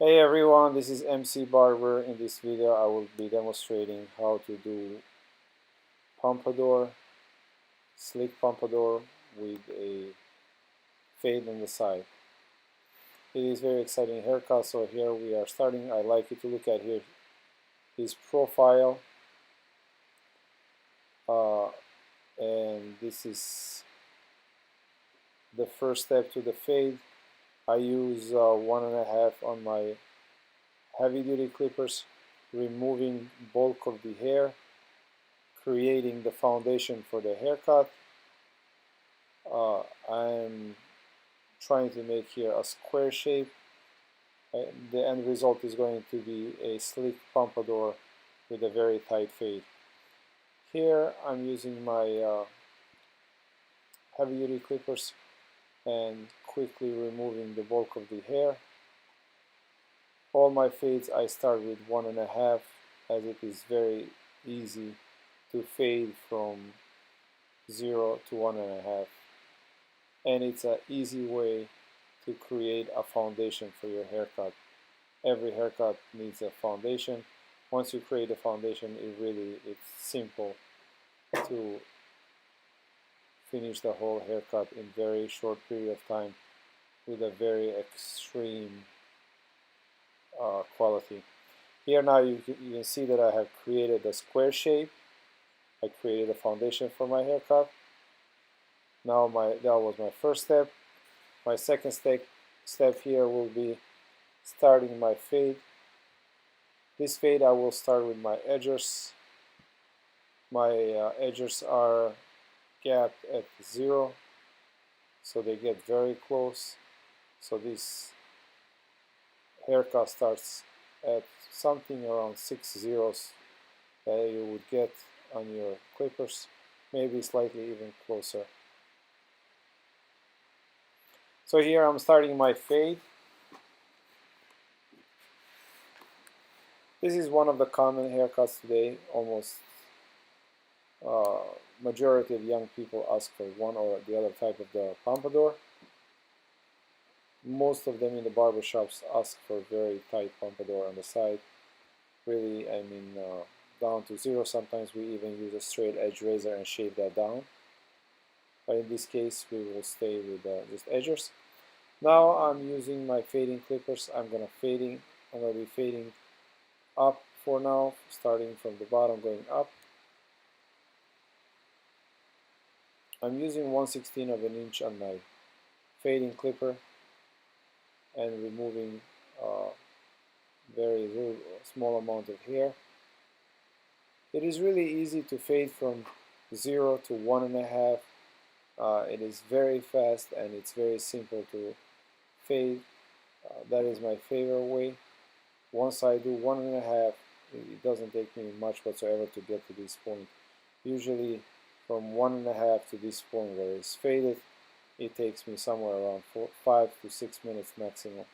Hey everyone, this is MC Barber. In this video I will be demonstrating how to do pompadour, slick pompadour with a fade on the side. It is very exciting haircut, so here we are starting. I like you to look at here his profile, uh, and this is the first step to the fade. I use 1.5 on my heavy duty clippers, removing bulk of the hair, creating the foundation for the haircut. I'm trying to make here a square shape. The end result is going to be a sleek pompadour with a very tight fade. Here I'm using my heavy duty clippers and quickly removing the bulk of the hair. All my fades I start with 1.5, as it is very easy to fade from 0 to 1.5, and it's an easy way to create a foundation for your haircut. Every haircut needs a foundation. Once you create a foundation, it's simple to finish the whole haircut in very short period of time with a very extreme quality. Here now you can see that I have created a square shape. I created a foundation for my haircut. Now that was my first step. My second step here will be starting my fade. This fade I will start with my edges. My edges are gapped at 0, so they get very close. So this haircut starts at something around 6 zeros that you would get on your clippers, maybe slightly even closer. So here I'm starting my fade. This is one of the common haircuts today. Almost majority of young people ask for one or the other type of the pompadour. Most of them in the barber shops ask for very tight pompadour on the side. Really, I mean, down to 0. Sometimes we even use a straight edge razor and shave that down. But in this case, we will stay with just edges. Now I'm using my fading clippers. I'm gonna be fading up for now, starting from the bottom going up. I'm using 1/16 of an inch on my fading clipper and removing very little, small amount of hair. It is really easy to fade from 0 to 1.5. It is very fast and it's very simple to fade. That is my favorite way. Once I do 1.5, it doesn't take me much whatsoever to get to this point. Usually from 1.5 to this point where it's faded, it takes me somewhere around 5 to 6 minutes maximum.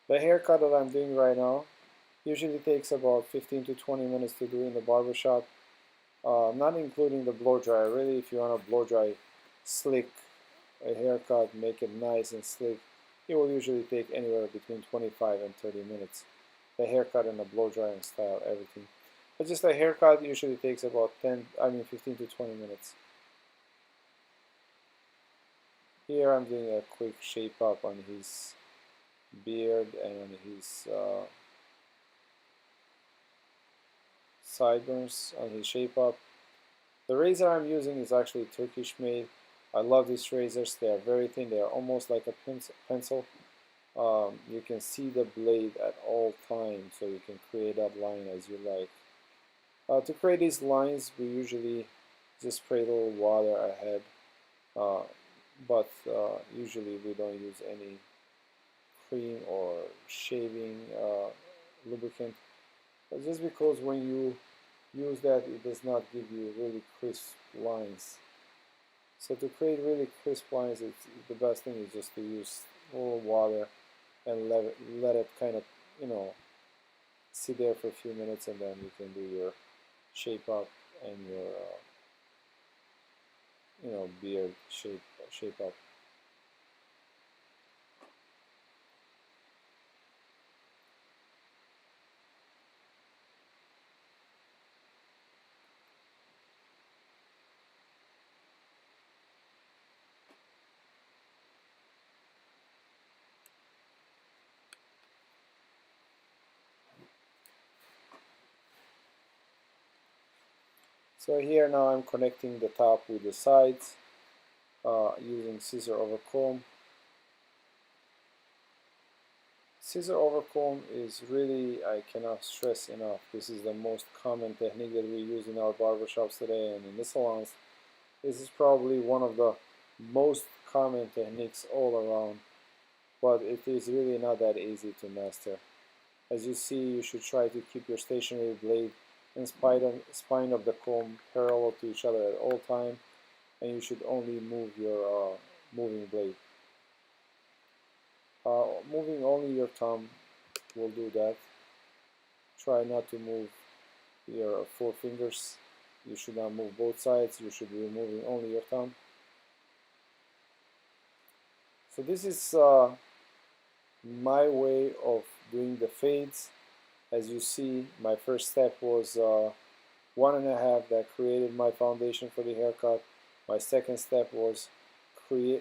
The haircut that I'm doing right now usually takes about 15 to 20 minutes to do in the barber shop, not including the blow dry. Really, if you want to blow dry slick a haircut, make it nice and slick, it will usually take anywhere between 25 and 30 minutes. The haircut and the blow dry and style, everything. But just a haircut usually takes about 15 to 20 minutes. Here I'm doing a quick shape up on his beard and on his sideburns, on his shape up. The razor I'm using is actually Turkish made. I love these razors. They are very thin. They are almost like a pencil. You can see the blade at all times, so you can create that line as you like. To create these lines, we usually just spray a little water ahead, but usually we don't use any cream or shaving lubricant. But just because when you use that, it does not give you really crisp lines. So to create really crisp lines, the best thing is just to use a little water and let it kind of, sit there for a few minutes, and then you can do your shape up and your beard shape up. So here now I'm connecting the top with the sides using scissor over comb. Scissor over comb is really, I cannot stress enough, this is the most common technique that we use in our barbershops today and in the salons. This is probably one of the most common techniques all around, but it is really not that easy to master. As you see, you should try to keep your stationary blade and spine of the comb parallel to each other at all time, and you should only move your moving blade. Moving only your thumb will do that. Try not to move your four fingers. You should not move both sides. You should be moving only your thumb. So this is my way of doing the fades. As you see, my first step was 1.5 that created my foundation for the haircut. My second step was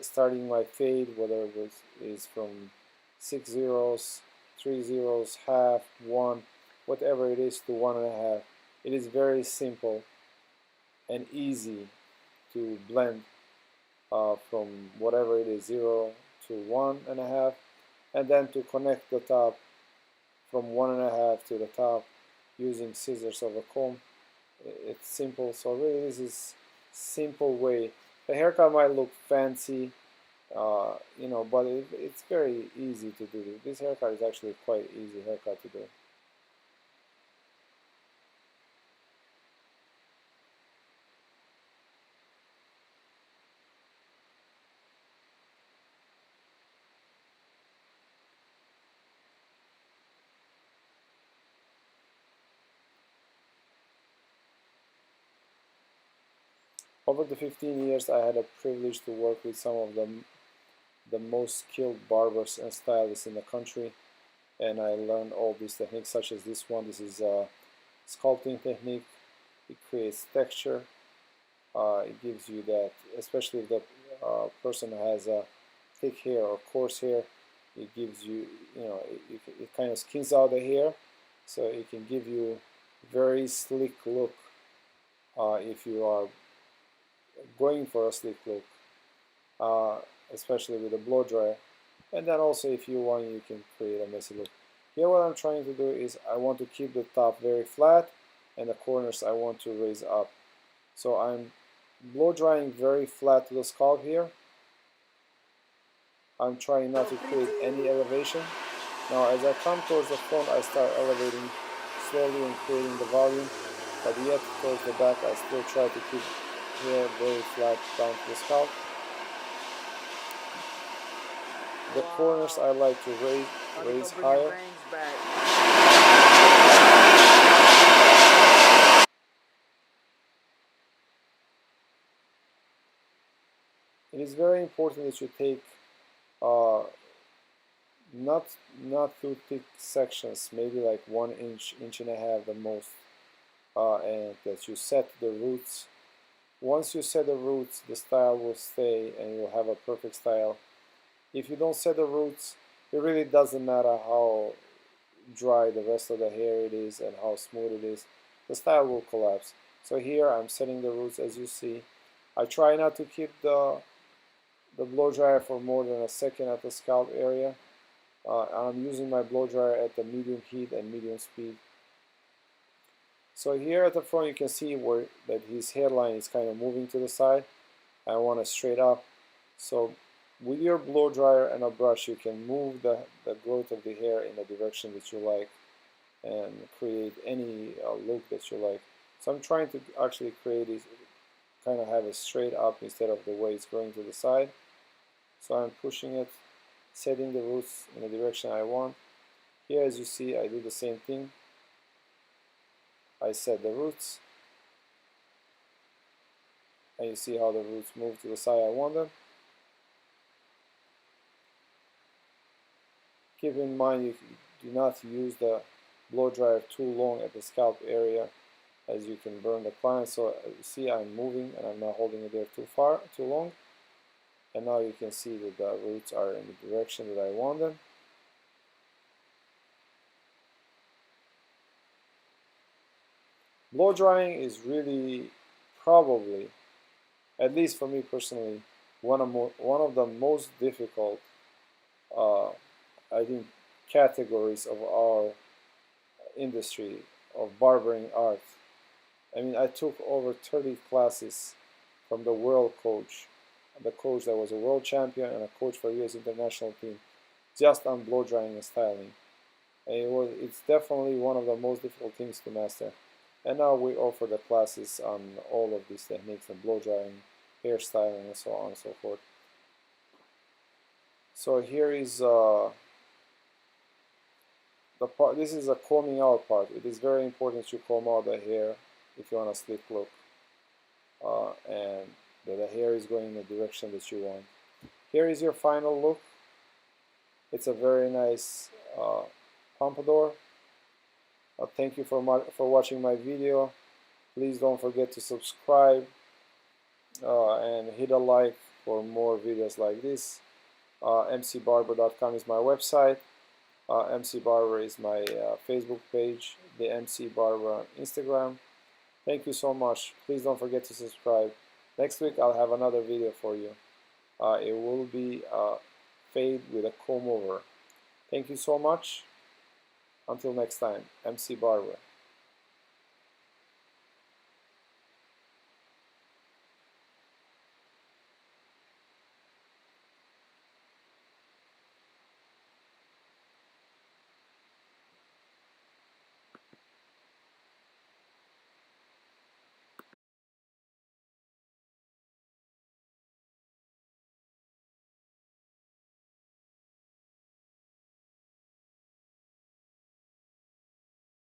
starting my fade, whether it is from 6 zeros, 3 zeros, half, 1, whatever it is, to 1.5. It is very simple and easy to blend from whatever it is, 0 to 1.5, and then to connect the top from 1.5 to the top using scissors of a comb. It's simple. So really this is simple way. The haircut might look fancy, but it's very easy to do. This haircut is actually quite easy haircut to do. Over the 15 years, I had a privilege to work with some of the most skilled barbers and stylists in the country, and I learned all these techniques, such as this one. This is a sculpting technique. It creates texture. It gives you that, especially if the person has a thick hair or coarse hair, it gives you, it kind of skins out the hair, so it can give you very slick look if you are going for a slick look, especially with a blow dryer. And then also, if you want, you can create a messy look. Here what I'm trying to do is I want to keep the top very flat and the corners I want to raise up. So I'm blow drying very flat to the scalp here. I'm trying not to create any elevation. Now as I come towards the front, I start elevating slowly and creating the volume, but yet towards the back I still try to keep hair very flat down to the scalp. The corners I like to raise higher. It is very important that you take not too thick sections, maybe like 1 inch, 1.5 inches the most, and that you set the roots. Once you set the roots, the style will stay and you'll have a perfect style. If you don't set the roots, it really doesn't matter how dry the rest of the hair it is and how smooth it is, the style will collapse. So here I'm setting the roots, as you see. I try not to keep the blow dryer for more than a second at the scalp area. I'm using my blow dryer at the medium heat and medium speed. So here at the front you can see that his hairline is kind of moving to the side. I want it straight up. So with your blow dryer and a brush you can move the growth of the hair in the direction that you like and create any look that you like. So I'm trying to actually create it, kind of have it straight up instead of the way it's going to the side. So I'm pushing it, setting the roots in the direction I want. Here as you see I do the same thing. I set the roots. and you see how the roots move to the side I want them. Keep in mind you do not use the blow dryer too long at the scalp area, as you can burn the client. So you see I'm moving and I'm not holding it there too long. And now you can see that the roots are in the direction that I want them. Blow drying is really probably, at least for me personally, one of the most difficult, I think, categories of our industry of barbering art. I mean, I took over 30 classes from the world coach, the coach that was a world champion and a coach for U.S. international team, just on blow drying and styling. And it's definitely one of the most difficult things to master. And now we offer the classes on all of these techniques, and blow drying, hairstyling, and so on and so forth. So here is the part. This is a combing out part. It is very important to comb out the hair if you want a slick look, and that the hair is going in the direction that you want. Here is your final look. It's a very nice pompadour. Thank you for watching my video. Please don't forget to subscribe and hit a like for more videos like this. mcbarber.com is my website. MC Barber is my Facebook page. The MC Barber on Instagram. Thank you so much. Please don't forget to subscribe. Next week I'll have another video for you. It will be fade with a comb over. Thank you so much. Until next time, MC Barber.